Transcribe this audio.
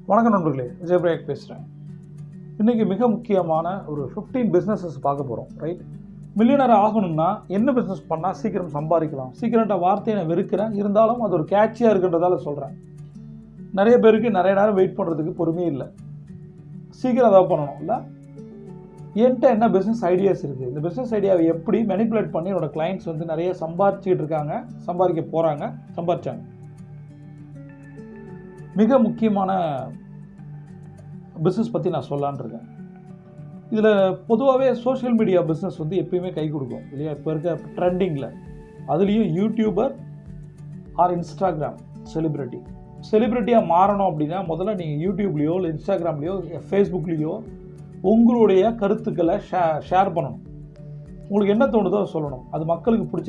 வணக்கம் நண்பர்களே, விஜயபிரயாக் பேசுகிறேன். இன்றைக்கி மிக முக்கியமான ஒரு 15 பிஸ்னஸஸ் பார்க்க போகிறோம். ரைட், மில்லியனர் ஆகணும்னா என்ன பிஸ்னஸ் பண்ணால் சீக்கிரம் சம்பாதிக்கலாம்? சீக்கிரட்ட வார்த்தையை நான் வெறுக்கிறேன், இருந்தாலும் அது ஒரு கேட்சியாக இருக்குன்றதால சொல்கிறேன். நிறைய பேருக்கு நிறைய நேரம் வெயிட் பண்ணுறதுக்கு பொறுமையே இல்லை. சீக்கிரம் அதை பண்ணணும் இல்லை. என்கிட்ட என்ன பிஸ்னஸ் ஐடியாஸ் இருக்குது, இந்த பிஸ்னஸ் ஐடியாவை எப்படி மேனிப்புலேட் பண்ணி என்னோடய கிளைண்ட்ஸ் வந்து நிறைய சம்பாதிச்சிட்டு இருக்காங்க, சம்பாதிக்க போகிறாங்க, சம்பாதிச்சாங்க. மிக முக்கியமான பிஸ்னஸ் பற்றி நான் சொல்லலான்னு இருக்கேன். இதில் பொதுவாகவே சோஷியல் மீடியா பிஸ்னஸ் வந்து எப்பயுமே கை கொடுக்கும் இல்லையா? இப்போ இருக்க ட்ரெண்டிங்கில் அதுலேயும் யூடியூபர் ஆர் இன்ஸ்டாகிராம் செலிப்ரிட்டியாக மாறணும் அப்படின்னா முதல்ல நீங்கள் யூடியூப்லேயோ இல்லை இன்ஸ்டாகிராம்லேயோ ஃபேஸ்புக்லேயோ உங்களுடைய கருத்துக்களை ஷேர் பண்ணணும். உங்களுக்கு என்ன தோணுதோ சொல்லணும். அது மக்களுக்கு பிடிச்சிருந்தா